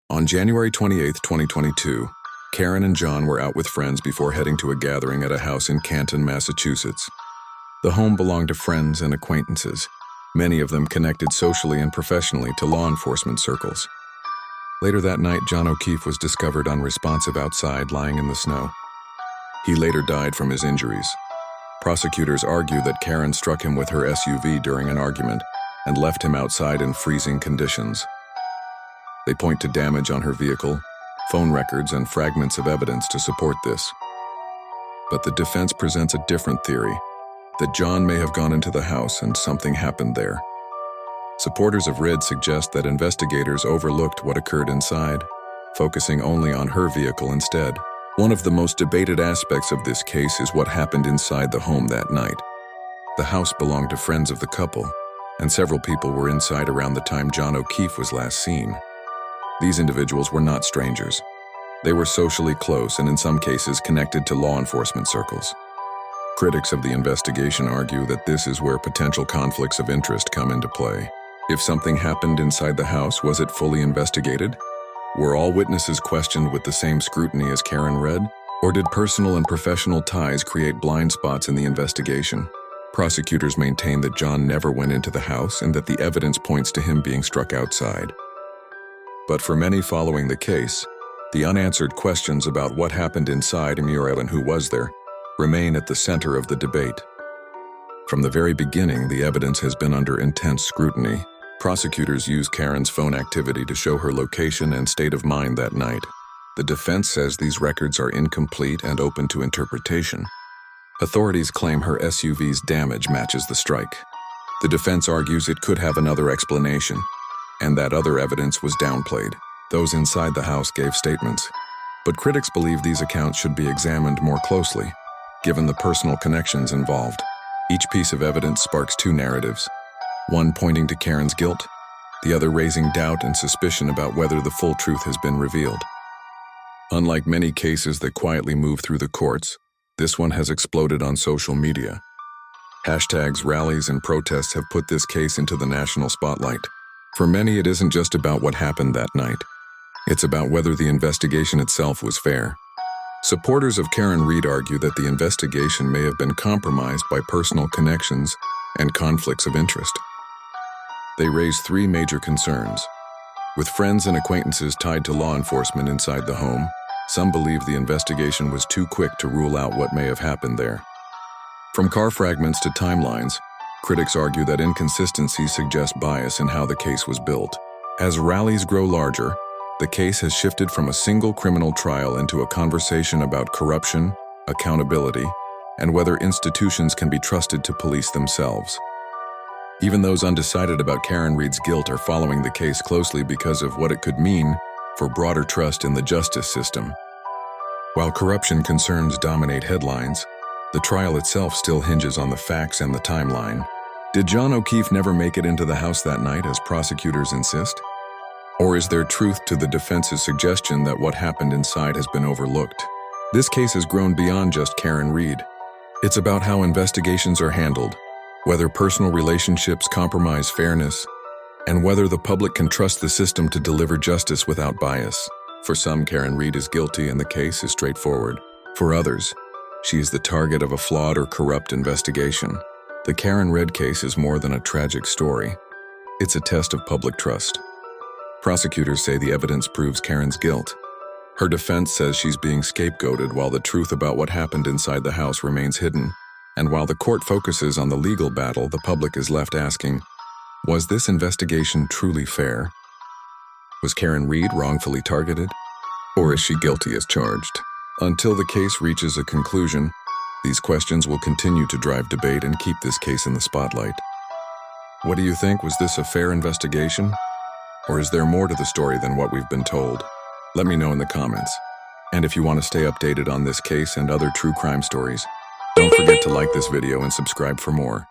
On January 28, 2022, Karen and John were out with friends before heading to a gathering at a house in Canton, Massachusetts. The home belonged to friends and acquaintances, many of them connected socially and professionally to law enforcement circles. Later that night, John O'Keefe was discovered unresponsive outside, lying in the snow. He later died from his injuries. Prosecutors argue that Karen struck him with her SUV during an argument and left him outside in freezing conditions. They point to damage on her vehicle, phone records, and fragments of evidence to support this. But the defense presents a different theory, that John may have gone into the house and something happened there. Supporters of Red suggest that investigators overlooked what occurred inside, focusing only on her vehicle instead. One of the most debated aspects of this case is what happened inside the home that night. The house belonged to friends of the couple, and several people were inside around the time John O'Keefe was last seen. These individuals were not strangers. They were socially close and in some cases connected to law enforcement circles. Critics of the investigation argue that this is where potential conflicts of interest come into play. If something happened inside the house, was it fully investigated? Were all witnesses questioned with the same scrutiny as Karen Red? Or did personal and professional ties create blind spots in the investigation? Prosecutors maintain that John never went into the house and that the evidence points to him being struck outside. But for many following the case, the unanswered questions about what happened inside and who was there remain at the center of the debate. From the very beginning, the evidence has been under intense scrutiny. Prosecutors use Karen's phone activity to show her location and state of mind that night. The defense says these records are incomplete and open to interpretation. Authorities claim her SUV's damage matches the strike. The defense argues it could have another explanation, and that other evidence was downplayed. Those inside the house gave statements. But critics believe these accounts should be examined more closely, given the personal connections involved. Each piece of evidence sparks two narratives, one pointing to Karen's guilt, the other raising doubt and suspicion about whether the full truth has been revealed. Unlike many cases that quietly move through the courts, this one has exploded on social media. Hashtags, rallies, and protests have put this case into the national spotlight. For many, it isn't just about what happened that night. It's about whether the investigation itself was fair. Supporters of Karen Reed argue that the investigation may have been compromised by personal connections and conflicts of interest. They raise three major concerns. With friends and acquaintances tied to law enforcement inside the home, some believe the investigation was too quick to rule out what may have happened there. From car fragments to timelines, critics argue that inconsistencies suggest bias in how the case was built. As rallies grow larger, the case has shifted from a single criminal trial into a conversation about corruption, accountability, and whether institutions can be trusted to police themselves. Even those undecided about Karen Reed's guilt are following the case closely because of what it could mean for broader trust in the justice system. While corruption concerns dominate headlines, the trial itself still hinges on the facts and the timeline. Did John O'Keefe never make it into the house that night, as prosecutors insist? Or is there truth to the defense's suggestion that what happened inside has been overlooked? This case has grown beyond just Karen Reed. It's about how investigations are handled, whether personal relationships compromise fairness, and whether the public can trust the system to deliver justice without bias. For some, Karen Reed is guilty and the case is straightforward. For others, she is the target of a flawed or corrupt investigation. The Karen Reed case is more than a tragic story. It's a test of public trust. Prosecutors say the evidence proves Karen's guilt. Her defense says she's being scapegoated while the truth about what happened inside the house remains hidden. And while the court focuses on the legal battle, the public is left asking, was this investigation truly fair? Was Karen Reed wrongfully targeted? Or is she guilty as charged? Until the case reaches a conclusion, these questions will continue to drive debate and keep this case in the spotlight. What do you think? Was this a fair investigation? Or is there more to the story than what we've been told? Let me know in the comments. And if you want to stay updated on this case and other true crime stories, don't forget to like this video and subscribe for more.